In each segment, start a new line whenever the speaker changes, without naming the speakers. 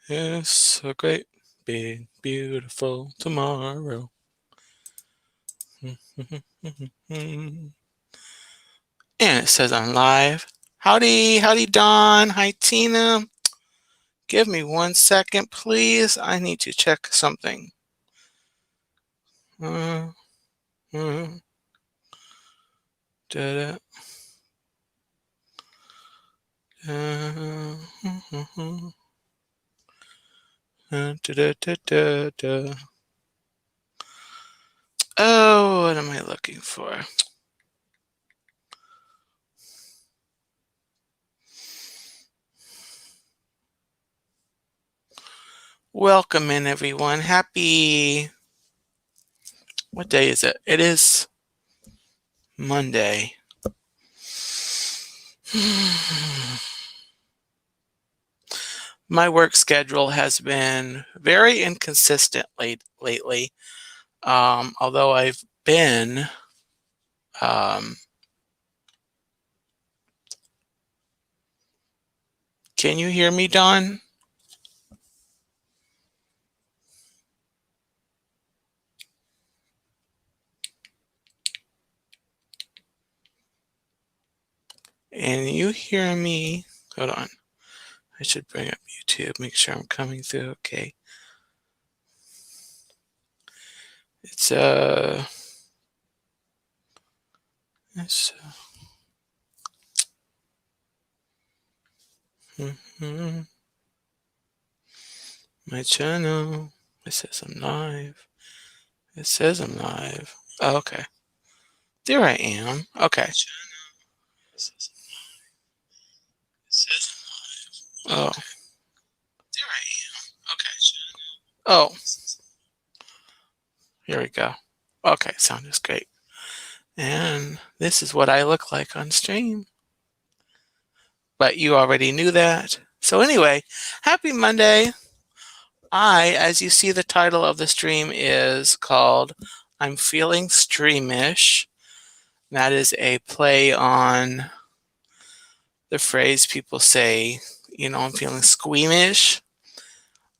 It's a great, big, beautiful tomorrow. And it says I'm live. Howdy, Don. Hi, Tina. Give me 1 second, please. I need to check something. Uh, uh, da, da. Oh, what am I looking for? Welcome in, everyone. What day is it? It is Monday. My work schedule has been very inconsistent lately. Although I've been can you hear me, Don? And you hear me? Hold on. I should bring up YouTube, make sure I'm coming through okay. It's my channel. It says I'm live. It says I'm live. Oh, okay. There I am. Okay. Oh. There I am. Okay. Oh. Here we go. Okay, sound is great. And this is what I look like on stream. But you already knew that. So anyway, happy Monday. As you see, the title of the stream is called I'm Feeling Streamish. That is a play on the phrase people say, I'm feeling squeamish.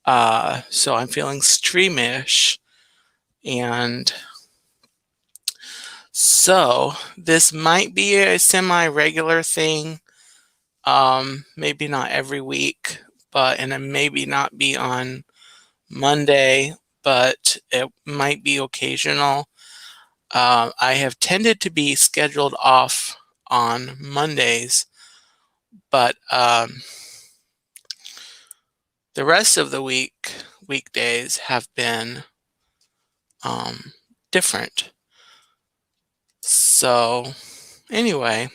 So I'm feeling streamish. And so this might be a semi-regular thing. Maybe not every week, and it maybe not be on Monday, but it might be occasional. I have tended to be scheduled off on Mondays, but the rest of the weekdays have been different. So anyway,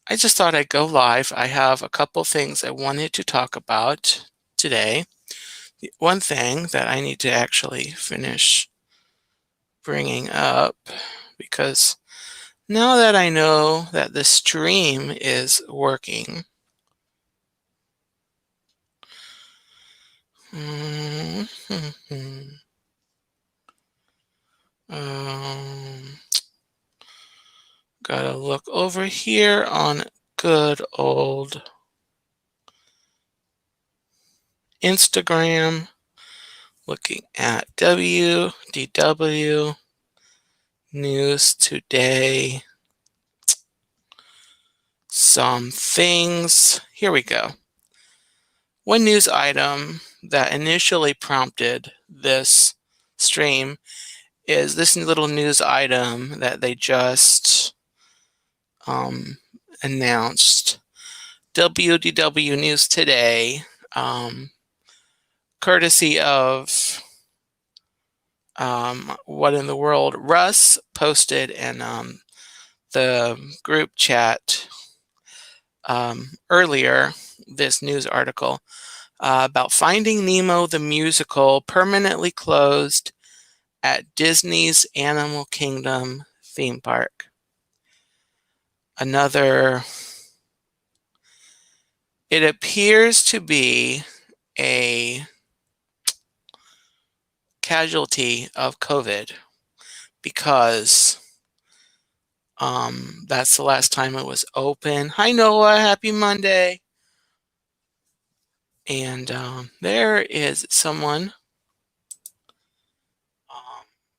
I just thought I'd go live. I have a couple things I wanted to talk about today. One thing that I need to actually finish bringing up, because now that I know that the stream is working, gotta look over here on good old Instagram, looking at WDW News Today. Some things. Here we go. One news item that initially prompted this stream is this little news item that they just announced. WDW News Today, courtesy of What in the World, Russ posted in the group chat earlier this news article about Finding Nemo the musical permanently closed at Disney's Animal Kingdom theme park. It appears to be a casualty of COVID, because that's the last time it was open. Hi, Noah. Happy Monday. And there is someone.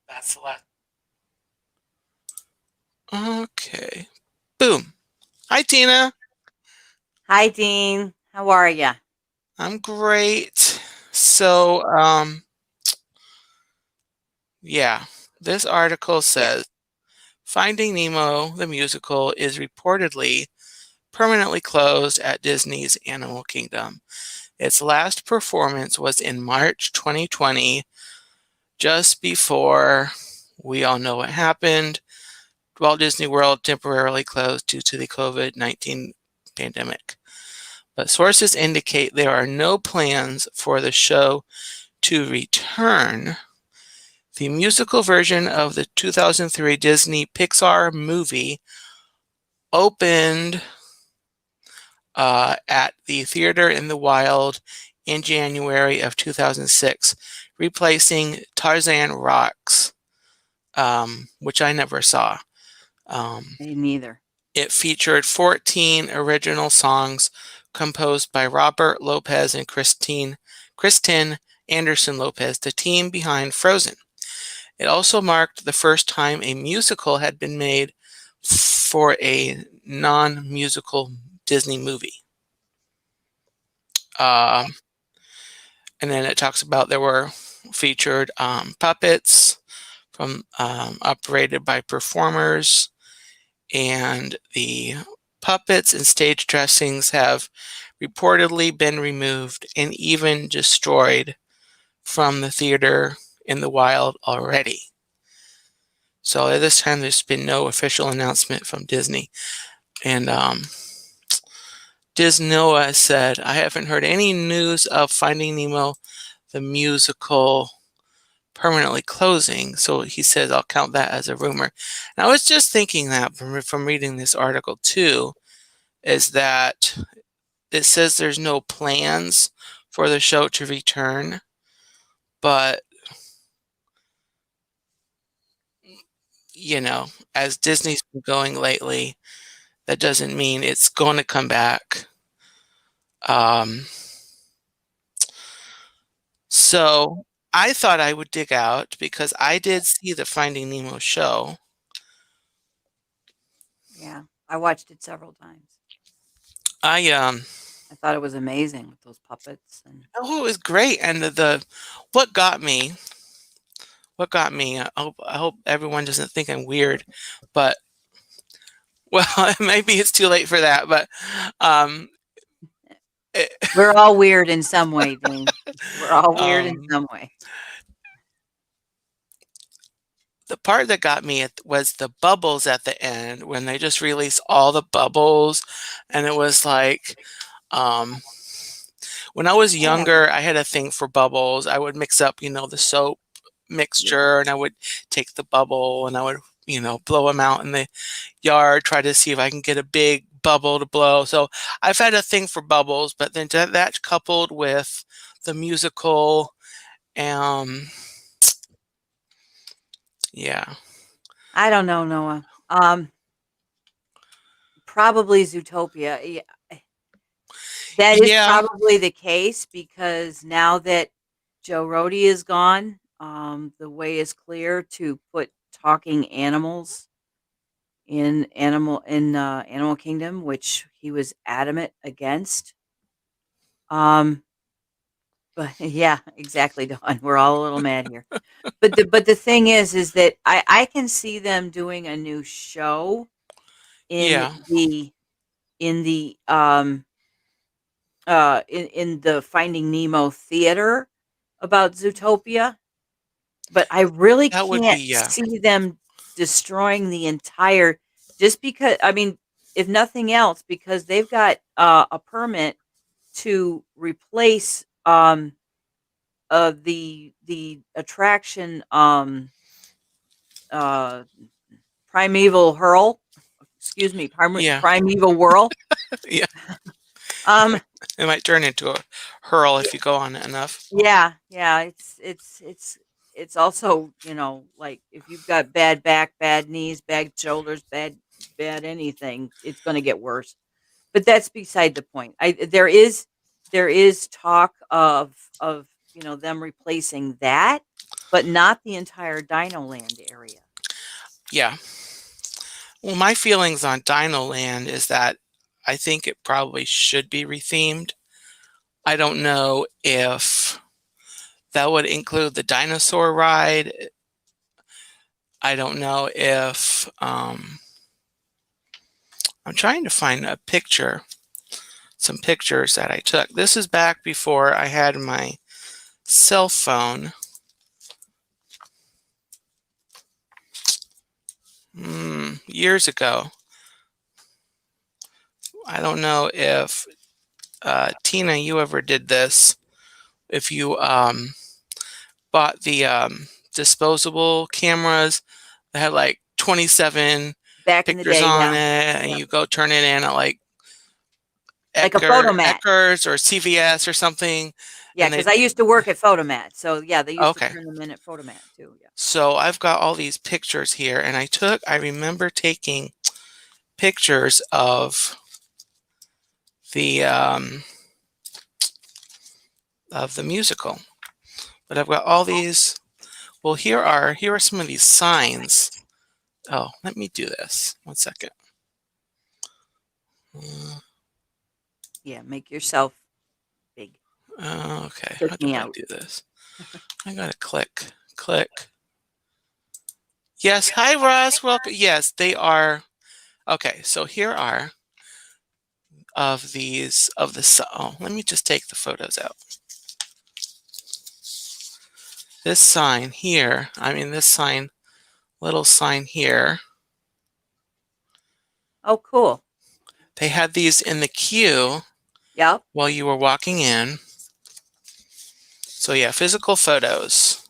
That's the last. Okay. Boom. Hi, Tina.
Hi, Dean. How are you?
I'm great. So, yeah, this article
Yeah.
says Finding Nemo, the musical, is reportedly permanently closed at Disney's Animal Kingdom. Its last performance was in March 2020, just before we all know what happened. Walt Disney World temporarily closed due to the COVID-19 pandemic. But sources indicate there are no plans for the show to return. The musical version of the 2003 Disney Pixar movie opened at the Theater in the Wild in January of 2006, replacing Tarzan Rocks, which I never saw. Um,
Me neither.
it featured 14 original songs composed by Robert Lopez and Kristen Anderson Lopez, the team behind Frozen. It also marked the first time a musical had been made for a non-musical Disney movie. Um, and then it talks about there were featured puppets from operated by performers, and the puppets and stage dressings have reportedly been removed and even destroyed from the theater in the wild already. So at this time, there's been no official announcement from Disney. And Disnoa said, I haven't heard any news of Finding Nemo, the musical, permanently closing. So he says, I'll count that as a rumor. And I was just thinking that from reading this article too, is that it says there's no plans for the show to return, but you know, as Disney's been going lately, that doesn't mean it's going to come back. Um, so I thought I would dig out because I did see the Finding Nemo show.
Yeah. I watched it several times.
I
I thought it was amazing with those puppets and
oh, it was great, and what got me, I hope everyone doesn't think I'm weird, but well, maybe it's too late for that, but um, it,
we're all weird in some way, Dean. We're all weird in
um,
some way.
the part that got me was the bubbles at the end when they just released all the bubbles, and it was like, um, when I was
Yeah.
younger, I had a thing for bubbles. I would mix up, the soap
Yeah.
mixture, and I would take the bubble and I would, blow them out in the yard, try to see if I can get a big bubble to blow. So I've had a thing for bubbles, but then that coupled with the musical, um, yeah,
I don't know, Noah. Probably Zootopia. Yeah, that is
yeah,
probably the case because now that Joe Rody is gone, the way is clear to put talking animals in Animal Kingdom, which he was adamant against. Um, but yeah, exactly, Dawn. We're all a little mad here. But the thing is that I can see them doing a new show in
yeah,
the in the in the Finding Nemo theater about Zootopia, but I really
that would be,
can't
yeah,
see them destroying the entire just because I mean, if nothing else, because they've got a permit to replace the attraction uh Primeval Hurl, excuse me,
yeah,
Primeval Whirl.
yeah.
Um
It might turn into a hurl if you go on it enough.
Yeah, yeah, it's also, like if you've got bad back, bad knees, bad shoulders, bad anything, it's going to get worse. But that's beside the point. I there is there is talk of them replacing that, but not the entire Dino Land area.
Yeah. Well, my feelings on Dino Land is that I think it probably should be rethemed. I don't know if that would include the dinosaur ride. I don't know if I'm trying to find a picture, some pictures that I took. This is back before I had my cell phone. Years ago. I don't know if Tina, you ever did this. If you bought the disposable cameras that had like 27
Back in the
pictures
day,
on
yeah.
it, and
Yep.
you go turn it in at like
Like a photomat.
Eckers or CVS or something,
Yeah,
and
because
they
I used to work at Photomat. So yeah, they used to
okay.
turn them in at Photomat too. Yeah.
So I've got all these pictures here, and I remember taking pictures the um, of the musical. But I've got all these. Well, here are some of these signs. Oh, let me do this. 1 second.
Yeah, make yourself big.
Okay, how
Take
do
me
I
out.
do this? I gotta click. Yes, hi Ross, welcome. Yes, they are. Okay, so here are of these of the. Oh, let me just take the photos out. This sign here. I mean, this sign, little sign here.
Oh, cool.
They had these in the queue
Yep.
while you were walking in. So yeah, physical photos.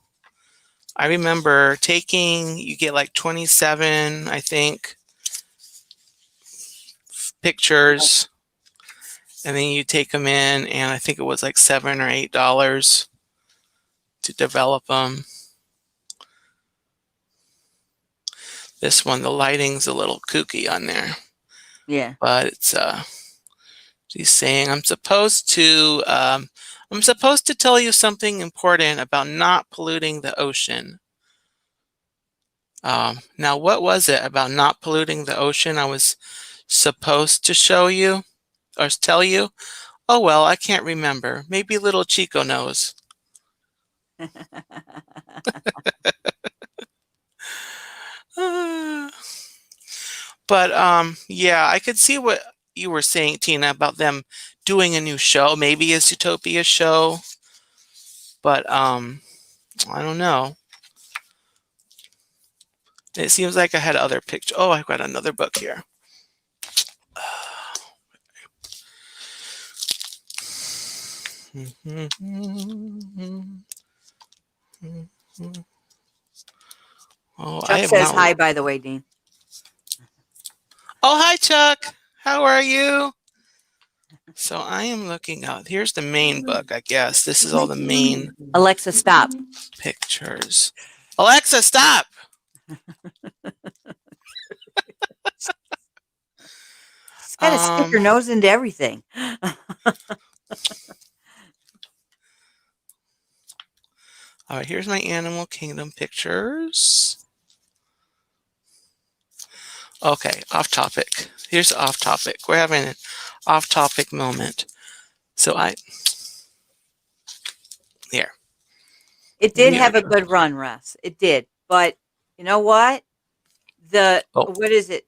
I remember taking, you get like 27, I think, pictures, and then you take them in, and I think it was like $7 or $8 to develop them. This one, the lighting's a little kooky on there,
Yeah.
but it's she's saying I'm supposed to tell you something important about not polluting the ocean. Now, what was it about not polluting the ocean I was supposed to show you or tell you? Oh, well, I can't remember. Maybe little Chico knows. Uh, but yeah, I could see what you were saying, Tina, about them doing a new show, maybe a Zootopia show. But I don't know. It seems like I had other pictures. Oh, I've got another book here. Oh, I
Chuck
have
says
not.
hi, by the way, Dean.
Oh, hi, Chuck. How are you? So I am looking out. Here's the main book, I guess. This is all the main
Alexa, stop.
pictures. Alexa, stop.
She's got to stick her nose into everything.
All right, here's my Animal Kingdom pictures. Okay, off topic. Here's off topic. We're having an off topic moment. So here.
It did have a good run, Russ. It did. But you know what? What is it?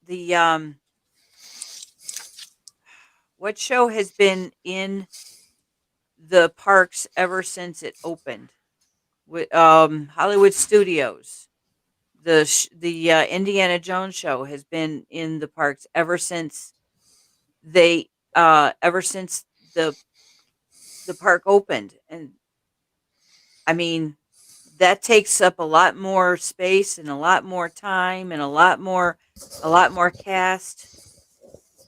What show has been in the parks ever since it opened? With Hollywood Studios. The Indiana Jones show has been in the parks ever since the park opened. And I mean, that takes up a lot more space and a lot more time and a lot more cast,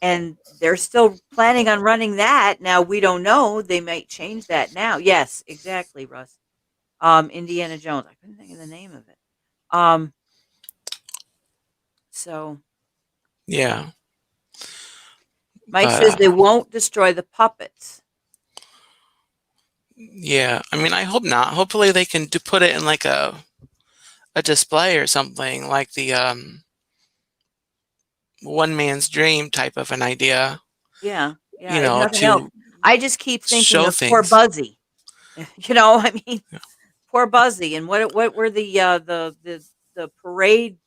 and they're still planning on running that. Now we don't know, they might change that now. Yes, exactly, Russ. Indiana Jones. I couldn't think of the name of it. Um so
Yeah.
Mike
But
says they won't destroy the puppets.
Yeah, I mean, I hope not. Hopefully, they can put it in like a display or something, like the one man's dream type of an idea.
Yeah, yeah, if nothing else.
To
I just keep thinking
show
of poor
things.
Buzzy. I mean, poor Buzzy, and what were the parade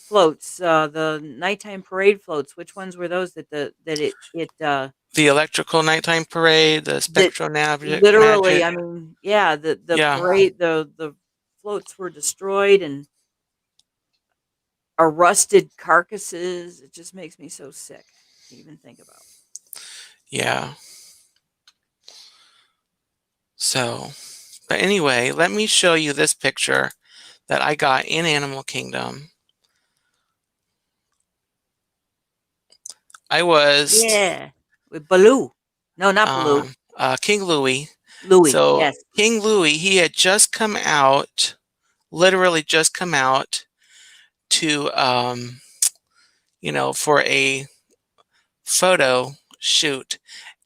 floats, the nighttime parade floats? Which ones were those that
The electrical nighttime parade, the
that
spectral
literally,
magic.
I mean, yeah, the
Yeah,
parade, the floats were destroyed and are rusted carcasses. It just makes me so sick to even think about.
yeah. So, but anyway, let me show you this picture that I got in Animal Kingdom. I was
Yeah, with Baloo. No, not Baloo.
King Louis.
Louis.
So
Yes.
King Louis, he had just come out, literally just come out to, for a photo shoot.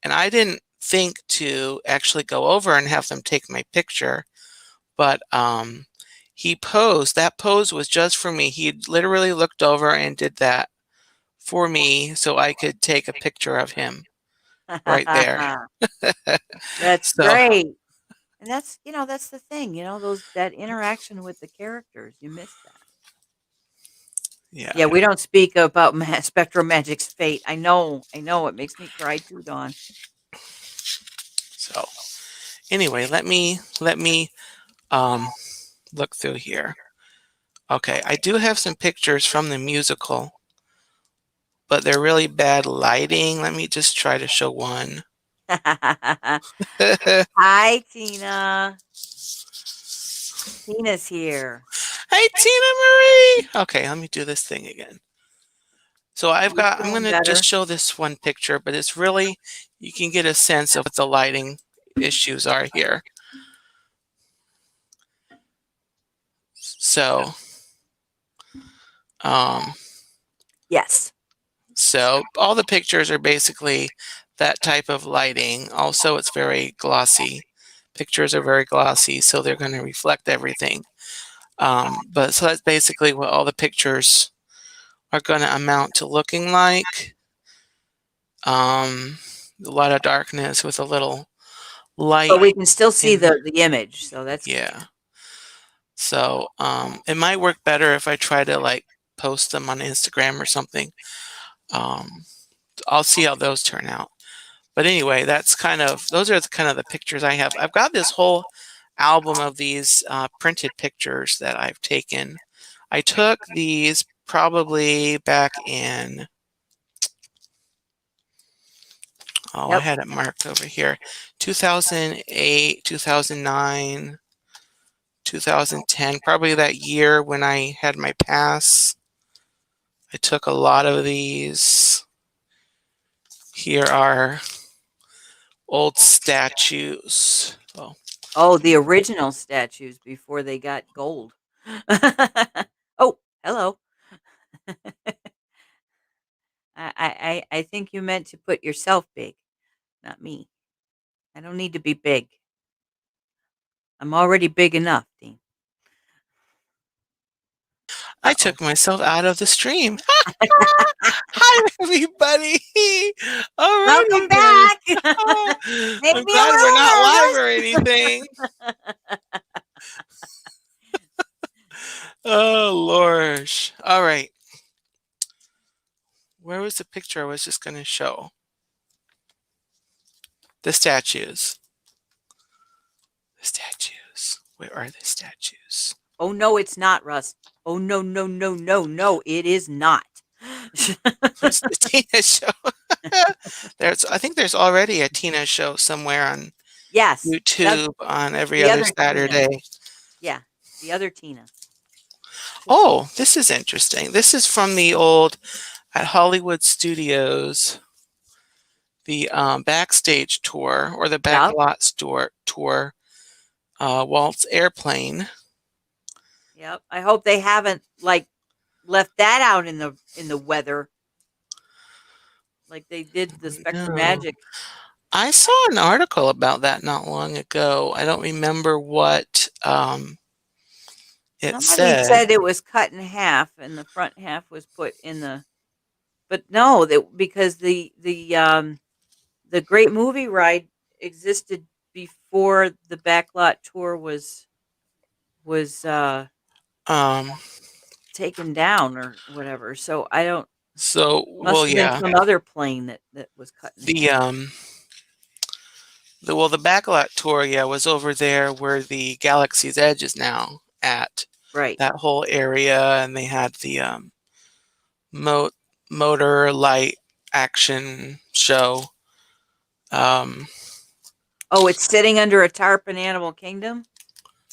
And I didn't think to actually go over and have them take my picture, but he posed. That pose was just for me. He literally looked over and did that for me so I could take a picture of him right there.
That's
So,
great. And that's the thing, those that interaction with the characters. You miss that.
yeah.
Yeah, we don't speak about Spectrum Magic's fate. I know, it makes me cry too, Dawn.
So, anyway, let me um look through here. Okay, I do have some pictures from the musical, but they're really bad lighting. Let me just try to show one. Hey,
Hi, Tina. Tina's here.
Tina Marie. Okay, let me do this thing again. So
You're
I'm going
feeling
to just
better?
show this one picture, but it's really, you can get a sense of what the lighting issues are here. So, um,
Yes.
so all the pictures are basically that type of lighting. Also, it's very glossy. Pictures are very glossy, so they're going to reflect everything. But so that's basically what all the pictures are going to amount to looking like. A lot of darkness with a little light
But we can still see
in,
the image, so that's good.
yeah. So it might work better if I try to like post them on Instagram or something. Um, I'll see how those turn out. But anyway, those are kind of the pictures I have. I've got this whole album of these printed pictures that I've taken. I took these probably back in, oh, I
Yep.
had it marked over here, 2008, 2009, 2010, probably that year when I had my pass. I took a lot of these. Here are old statues. Oh,
Oh, the original statues before they got gold. Oh, hello. I think you meant to put yourself big, not me. I don't need to be big. I'm already big enough, Dean.
I
Uh-oh.
took myself out of the stream. Hi, everybody. All righty
Welcome
then.
back.
Oh,
Made
I'm
me a
glad we're not live or
little
anything.
nervous.
Oh, Lord. All right. Where was the picture I was just going to show? The statues. The statues. Where are the statues?
Oh, no, it's not, Russ. Oh, no, no, no, no, no, it is not.
Where's the Tina show? I think there's already a Tina show somewhere on
Yes,
YouTube on every
the
other
other Tina.
Saturday.
Yeah, the other Tina.
Oh, this is interesting. This is from the old at Hollywood Studios, the backstage tour or the
Yep,
backlot tour, Walt's Airplane.
yep. I hope they haven't left that out in the weather like they did the Spectrum
No.
Magic.
I saw an article about that not long ago. I don't remember what it
Somebody
said.
said it was cut in half and the front half was put in the, but no, that because the Great Movie Ride existed before the Backlot Tour was
Um,
taken down or whatever. So I don't.
so,
Must
well,
have been
yeah,
some other plane that was cut in half.
the the backlot tour, yeah, was over there where the Galaxy's Edge is now at.
Right.
That whole area, and they had the mo motor light action show. Um,
Oh, it's sitting under a tarp in Animal Kingdom.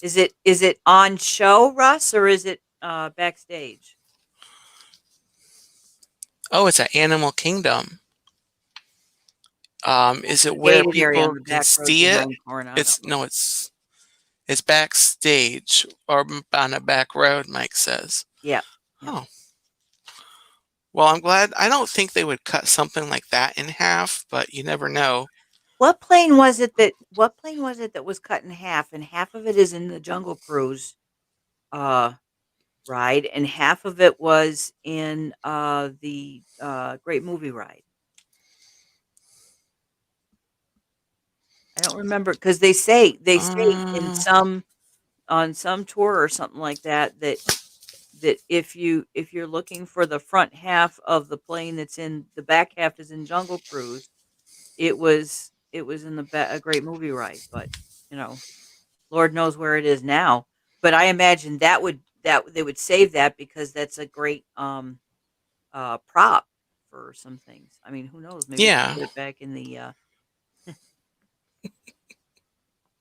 Is it on show, Russ, or is it backstage?
oh, it's at Animal Kingdom. Is it where
Gated area on
people
the
can
back road
see it?
behind Coronado.
It's no, it's backstage or on a back road, Mike says.
Yeah. Yeah.
Oh, well, I'm glad. I don't think they would cut something like that in half, but you never know.
What plane was it that was cut in half, and half of it is in the Jungle Cruise uh ride, and half of it was in the Great Movie Ride. I don't remember because they say in
Uh,
some on some tour or something like that if you're looking for the front half of the plane that's in the back half is in Jungle Cruise, it was in the a Great Movie Ride, but you know, Lord knows where it is now. But I imagine that they would save that because that's a great prop for some things. I mean, who knows? Maybe they
yeah.
put it back in the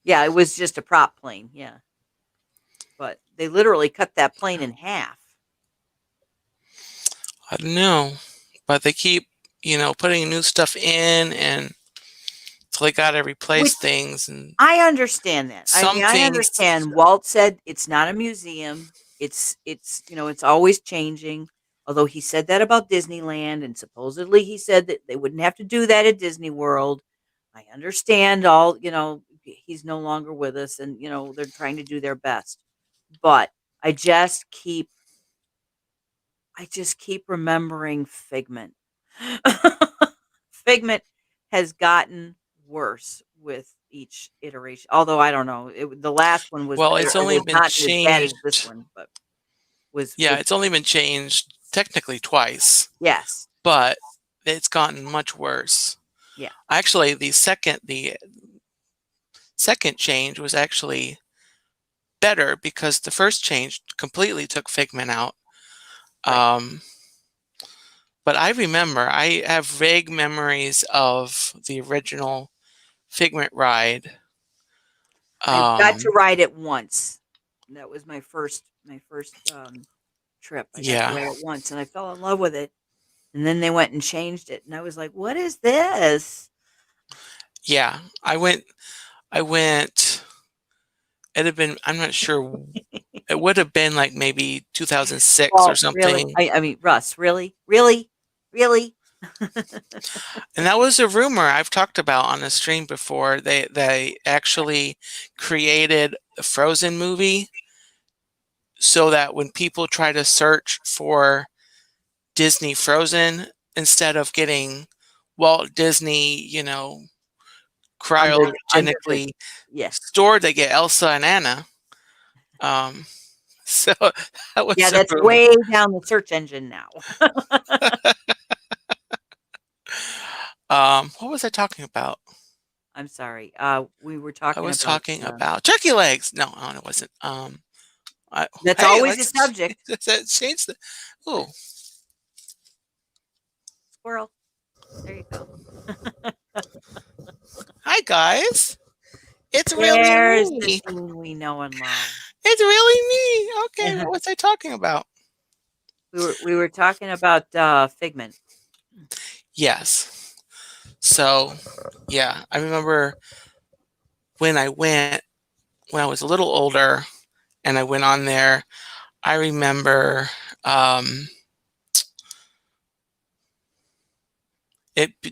yeah, it was just a prop plane, yeah. But they literally cut that plane in half.
I don't know, but they keep, putting new stuff in, and so they got to replace
Which
things, and
I understand that. I
some
mean, I
things.
understand Walt said it's not a museum. It's always changing. Although he said that about Disneyland, and supposedly he said that they wouldn't have to do that at Disney World. I understand he's no longer with us, and they're trying to do their best. But I just keep I just keep remembering Figment. Figment has gotten worse with each iteration. Although I don't know, the last one was
Well,
better.
it's
It
only
was
been
not as bad as this
changed.
one, but was
Yeah,
was
it's only been changed technically twice,
yes,
but it's gotten much worse.
yeah,
Actually, the second change was actually better because the first change completely took Figment out.
right.
Um, but I have vague memories of the original Figment ride.
I got to
Um,
ride it once. That was my first trip. I got to
yeah,
ride it once, and I fell in love with it. And then they went and changed it, and I was like, "What is this?"
yeah. I went. It'd have been. I'm not sure. It would have been like maybe 2006 or
Well, really?
something.
I mean, Russ, really? Really? Really?
And that was a rumor I've talked about on the stream before. They actually created a Frozen movie so that when people try to search for Disney Frozen, instead of getting Walt Disney,
Under the
cryogenically
yeah.
stored, they get Elsa and Anna. Um, so that
Yeah,
was a
that's
rumor.
way down the search engine now.
What was I talking about?
I'm sorry. We were
I
talking
was
about,
talking about turkey legs. No, it wasn't.
that's
Hey,
always a
let's
subject.
let's change the. Oh,
Squirrel. There you go.
hi guys. It's really
There's the
me.
scene we know and love.
It's really me. Okay, what was I talking about?
We were talking about, Figment.
Yes. So, yeah, I remember when I went when I was a little older and I went on there. I remember um,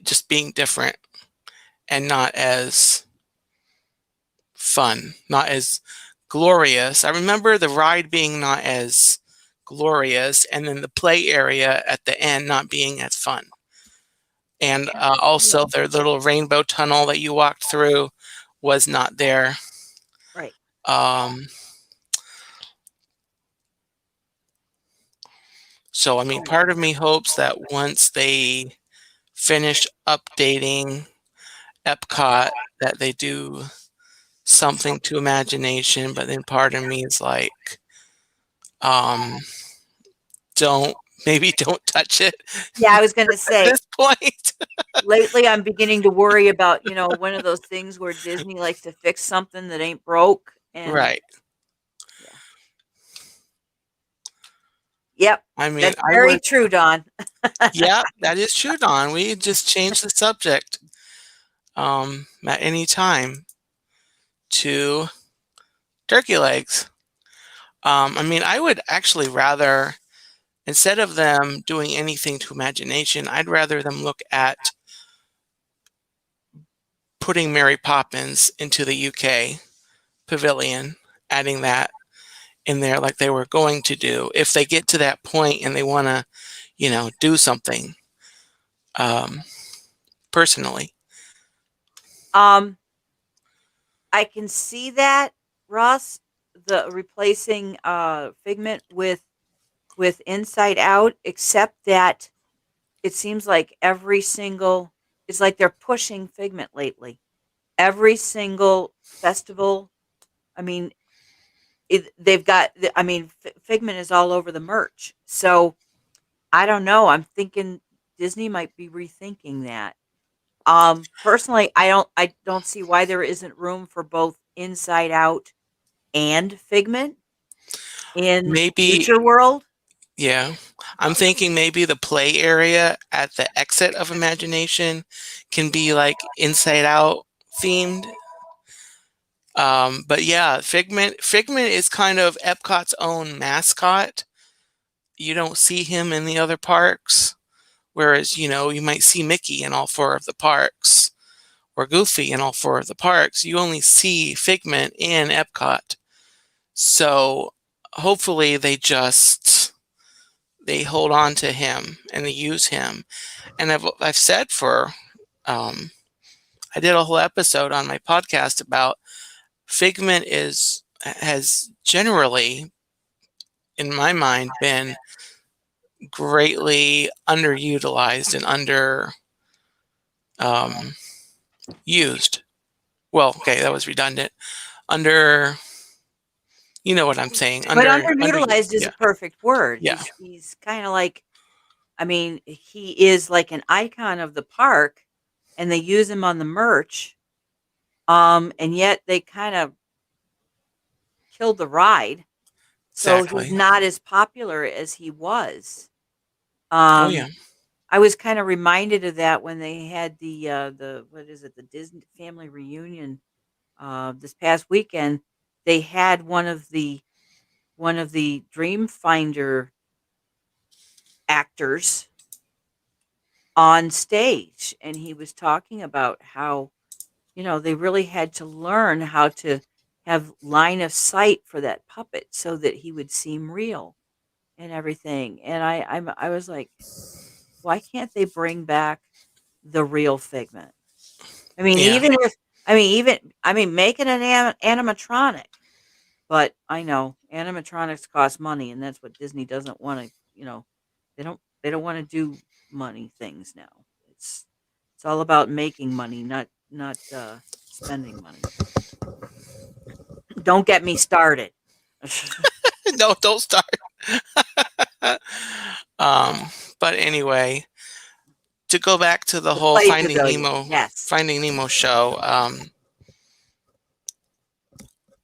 just being different, and not as fun, not as glorious. I remember the ride being not as glorious, and then the play area at the end not being as fun. And also, their little rainbow tunnel that you walked through was not there.
Right.
So, I mean, part of me hopes that once they finish updating Epcot, that they do something to imagination, but then part of me is like, um, don't maybe don't touch it
Yeah, I was going to
at
say,
this point.
lately I'm beginning to worry about, one of those things where Disney likes to fix something that ain't broke. And
Right.
yeah. Yep.
I mean,
That's
I
very
would,
true, Don.
yeah, that is true, Don. We just change the subject at any time to turkey legs. I mean, I would actually rather, instead of them doing anything to imagination, I'd rather them look at putting Mary Poppins into the UK pavilion, adding that in there like they were going to do. If they get to that point and they want to, do something um, personally.
Um, I can see that, Ross, the replacing Figment with Inside Out, except that it seems like it's like they're pushing Figment lately. Every single festival, I mean, they've got, I mean, Figment is all over the merch. So I don't know. I'm thinking Disney might be rethinking that. Personally, I don't see why there isn't room for both Inside Out and Figment in
Maybe,
Future World.
yeah. I'm thinking maybe the play area at the exit of Imagination can be like Inside Out themed. But yeah, Figment is kind of Epcot's own mascot. You don't see him in the other parks, whereas, you might see Mickey in all four of the parks or Goofy in all four of the parks. You only see Figment in Epcot. So hopefully they hold on to him and they use him. And I've said um, I did a whole episode on my podcast about Figment has generally, in my mind, been greatly underutilized and under used. Well, okay, that was redundant. Under, you know what I'm saying?
But
Underused.
underutilized is a
Yeah,
perfect word.
yeah,
He's kind of like, I mean, he is like an icon of the park, and they use him on the merch. And yet they kind of killed the ride, so he's
exactly.
not as popular as he was.
Oh yeah,
Um, I was kind of reminded of that when they had the what is it, the Disney family reunion this past weekend. They had one of the Dreamfinder actors on stage, and he was talking about how, they really had to learn how to have line of sight for that puppet so that he would seem real and everything. And I was like, why can't they bring back the real Figment? I mean,
yeah,
make it an animatronic. But I know animatronics cost money, and that's what Disney doesn't want to. They don't want to do money things now. It's all about making money, not spending money. Don't get me started.
no, don't start. um, but anyway, to go back to the
The
whole
play pavilion, yes.
Finding Nemo show,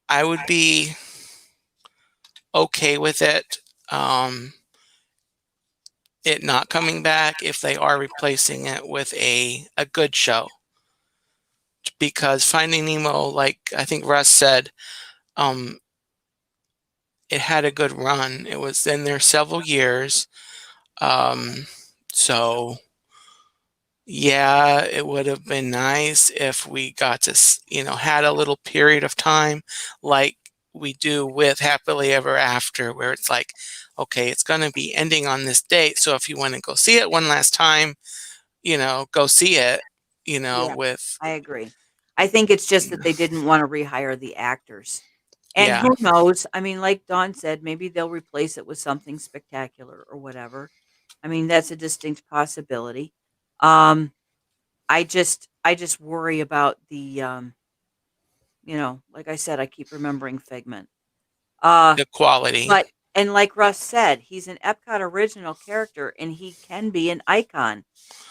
I would be okay with it not coming back if they are replacing it with a good show. Because Finding Nemo, like I think Russ said, um, it had a good run. It was in there several years. Um, so Yeah, it would have been nice if we got to, had a little period of time like we do with Happily Ever After, where it's like, okay, it's going to be ending on this date. So if you want to go see it one last time, go see it,
Yeah,
with,
I agree. I think it's just that they didn't want to rehire the actors. And
yeah,
who knows? I mean, like Dawn said, maybe they'll replace it with something spectacular or whatever. I mean, that's a distinct possibility. Um, I just worry about the like I said, I keep remembering Figment. Uh,
the quality.
but and like Russ said, he's an Epcot original character and he can be an icon,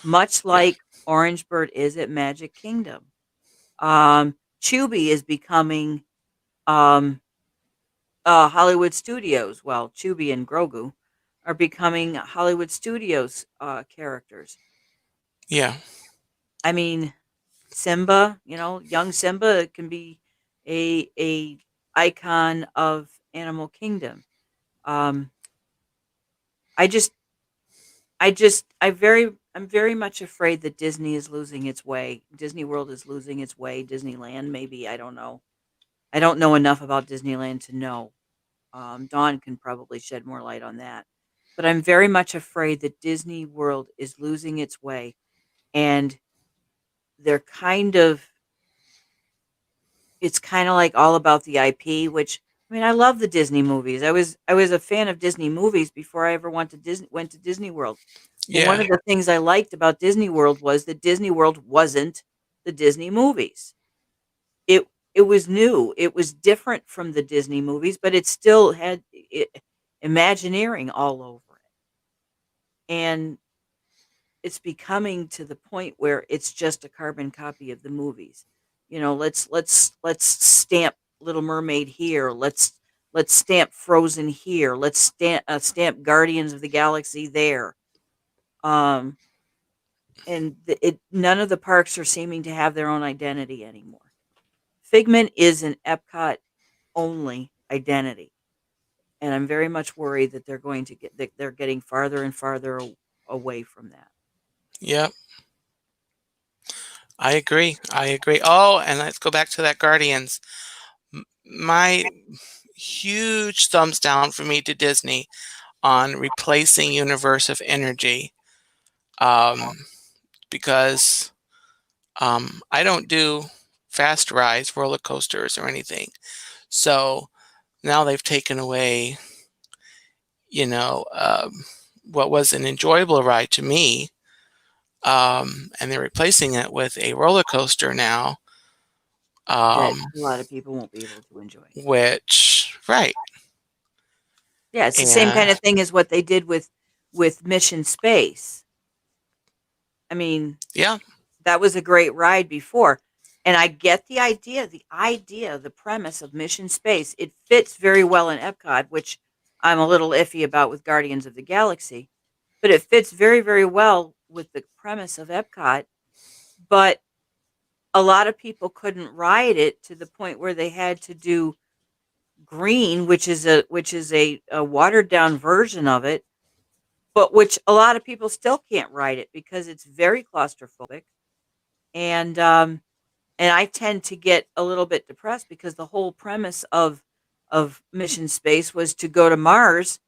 much
Yeah,
like Orange Bird is at Magic Kingdom. Chubby is becoming um Hollywood Studios. Well, Chubby and Grogu are becoming Hollywood Studios characters.
yeah,
I mean, Simba, young Simba can be a icon of Animal Kingdom. Um, I just, I'm very much afraid that Disney is losing its way. Disney World is losing its way. Disneyland, maybe, I don't know. I don't know enough about Disneyland to know. Dawn can probably shed more light on that. But I'm very much afraid that Disney World is losing its way, and they're kind of it's kind of like all about the IP, which I mean, I love the Disney movies. I was a fan of Disney movies before I ever went to Disney World. But one
yeah,
of the things I liked about Disney World was that Disney World wasn't the Disney movies. It it was new. It was different from the Disney movies, but it still had Imagineering all over it. And it's becoming to the point where it's just a carbon copy of the movies. Let's stamp Little Mermaid here. Let's stamp Frozen here. Let's stamp Guardians of the Galaxy there. Um, and it none of the parks are seeming to have their own identity anymore. Figment is an Epcot only identity, and I'm very much worried that they're getting farther and farther away from that.
yeah. I agree. I agree. Oh, and let's go back to that Guardians. My huge thumbs down for me to Disney on replacing Universe of Energy, um, because I don't do fast rides, roller coasters, or anything. So now they've taken away, you know, um, what was an enjoyable ride to me, and they're replacing it with a roller coaster now,
That
um,
a lot of people won't be able to enjoy.
which, right.
Yeah, it's the same
And
kind of thing as what they did with Mission Space. I mean,
yeah,
that was a great ride before. And I get the premise of Mission Space. It fits very well in Epcot, which I'm a little iffy about with Guardians of the Galaxy, but it fits very, very well with the premise of Epcot. But a lot of people couldn't ride it to the point where they had to do Green, which is a watered down version of it, but which a lot of people still can't ride it because it's very claustrophobic. And and I tend to get a little bit depressed because the whole premise of Mission Space was to go to Mars.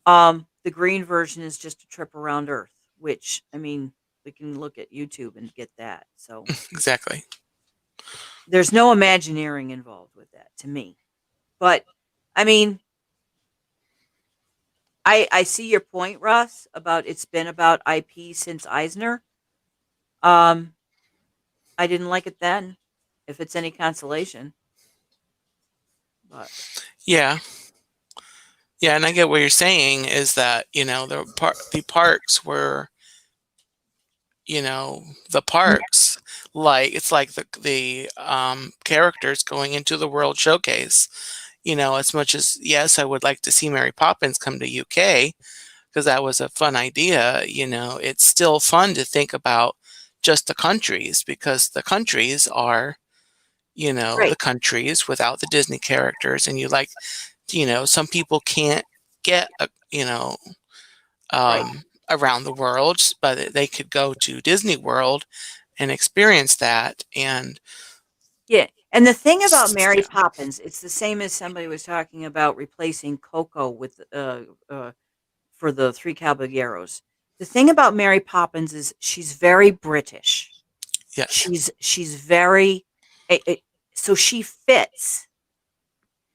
The green version is just a trip around Earth, which I mean, we can look at YouTube and get that. So
exactly.
there's no Imagineering involved with that to me. But I mean, I see your point, Russ, about it's been about IP since Eisner. Um, I didn't like it then, if it's any consolation. But
Yeah, yeah, and I get what you're saying is that, the parks were, you know, the parks, like it's like the characters going into the World Showcase. As much as, yes, I would like to see Mary Poppins come to UK because that was a fun idea, it's still fun to think about just the countries, because the countries are, the
right,
countries without the Disney characters, and some people can't get
right.
around the world, but they could go to Disney World and experience that. And
Yeah, and the thing about Mary
yeah,
Poppins, it's the same as somebody was talking about replacing Coco with, for the Three Caballeros. The thing about Mary Poppins is she's very British.
yes,
She's very, so she fits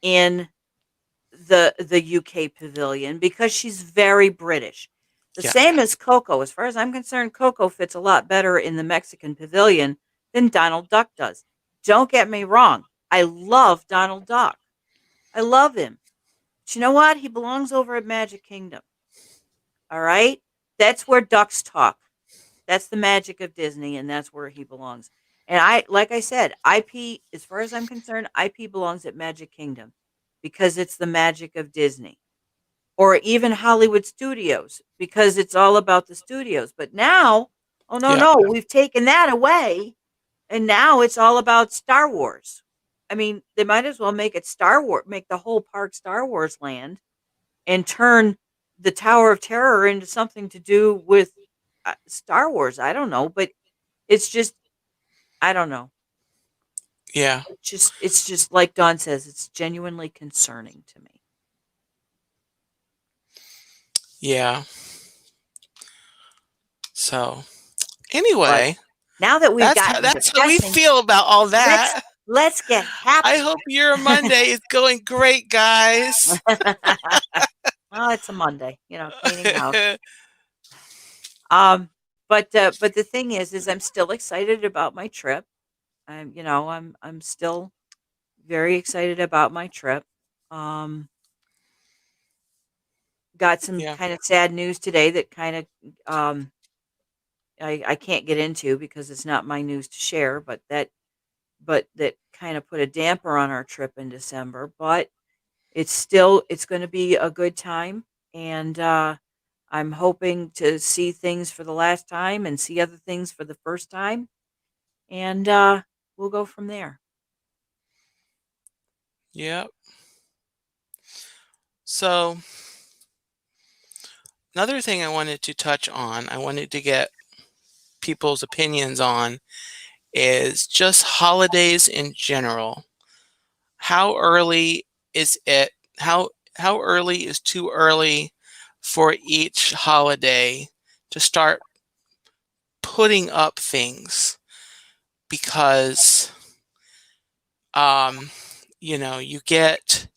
in the UK pavilion because she's very British. The
yeah,
same as Coco. As far as I'm concerned, Coco fits a lot better in the Mexican pavilion than Donald Duck does. Don't get me wrong. I love Donald Duck. I love him. But you know what? He belongs over at Magic Kingdom. All right? That's where ducks talk. That's the magic of Disney, and that's where he belongs. And like I said, IP, as far as I'm concerned, IP belongs at Magic Kingdom because it's the magic of Disney, or even Hollywood Studios because it's all about the studios. But now, oh no,
yeah,
no, we've taken that away, and now it's all about Star Wars. I mean, they might as well make it Star Wars, make the whole park Star Wars land, and turn the Tower of Terror into something to do with Star Wars. I don't know, but it's just, I don't know.
yeah,
It's just like Dawn says, it's genuinely concerning to me.
yeah. So
But
anyway,
now that we've gotten
that's how we
depressing,
feel about all
let's
that.
let's get
I
happy.
hope your Monday is going great, guys.
Well, it's a Monday, cleaning house. Um, but the thing is I'm still excited about my trip. I'm still very excited about my trip. Um, got some
Yeah,
kind of sad news today that kind of, um, I can't get into because it's not my news to share, but that kind of put a damper on our trip in December. But it's going to be a good time, and I'm hoping to see things for the last time and see other things for the first time, and we'll go from there.
yeah. So another thing I wanted to touch on, I wanted to get people's opinions on, is just holidays in general. How early is it? How early is too early for each holiday to start putting up things? Because um, you get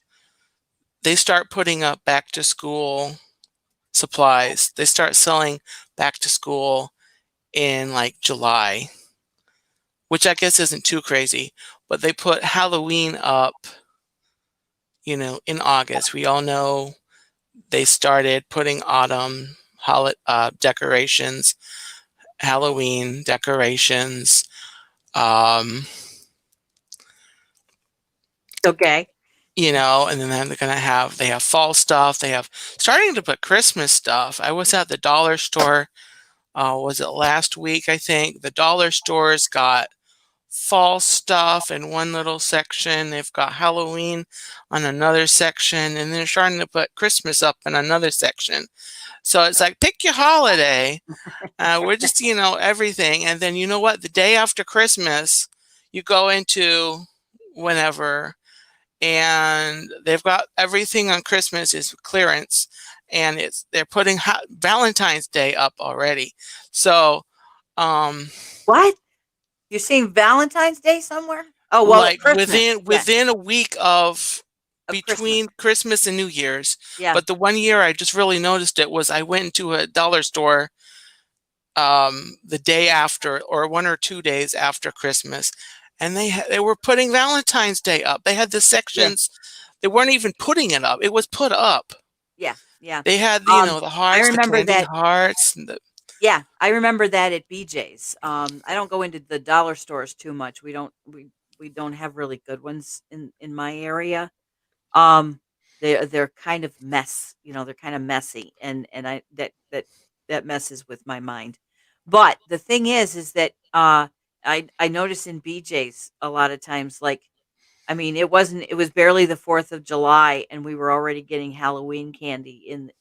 they start putting up back to school supplies. They start selling back to school in like July, which I guess isn't too crazy, but they put Halloween up, in August. We all know they started putting autumn decorations, Halloween decorations. Um,
Okay.
and then they're gonna they have fall stuff. They have starting to put Christmas stuff. I was at the dollar store. Was it last week? I think the dollar stores got fall stuff in one little section. They've got Halloween on another section, and they're starting to put Christmas up in another section. So it's like, pick your holiday. We're just, everything. And then you know what? The day after Christmas, you go into whenever, and they've got everything on Christmas is clearance, and they're putting Valentine's Day up already. So, um,
What? You're seeing Valentine's Day somewhere? Oh, well,
like
Christmas.
within
Yeah,
within a week of
of Christmas.
between Christmas and New Year's.
Yeah,
But the one year I just really noticed it was I went into a dollar store the day after, or 1 or 2 days after Christmas, and they were putting Valentine's Day up. They had the
yeah,
sections. They weren't even putting it up. It was put up.
yeah, yeah.
They had,
Um,
the
I
hearts, the
remember
candy
that.
hearts, and
Yeah, I remember that at BJ's. I don't go into the dollar stores too much. We don't have really good ones in my area. Um, they're kind of they're kind of messy, and that messes with my mind. But the thing is that I notice in BJ's a lot of times, like, I mean, it was barely the 4th of July, and we were already getting Halloween candy in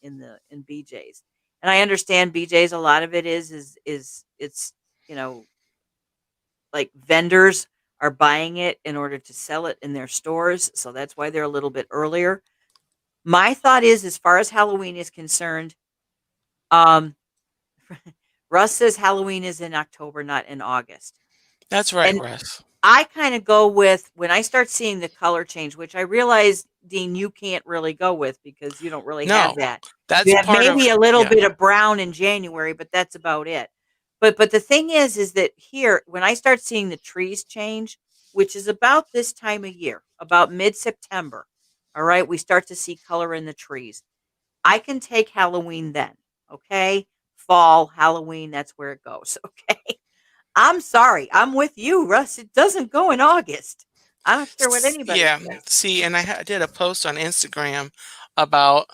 BJ's. and I understand BJ's. A lot of it is it's you know like vendors are buying it in order to sell it in their stores, so that's why they're a little bit earlier. My thought is, as far as Halloween is concerned, um, Russ says Halloween is in October, not in August.
That's right,
And
Russ.
I kind of go with when I start seeing the color change, which I realize, Dean, you can't really go with because you don't really have
No,
that.
that's
You have
part of,
maybe a little
yeah.
bit of brown in January, but that's about it. But the thing is that here, when I start seeing the trees change, which is about this time of year, about mid-September, all right, we start to see color in the trees. I can take Halloween then, okay? Fall, Halloween, that's where it goes, okay? I'm sorry. I'm with you, Russ. It doesn't go in August. I don't care what anybody
Yeah,
says.
see, and I did a post on Instagram about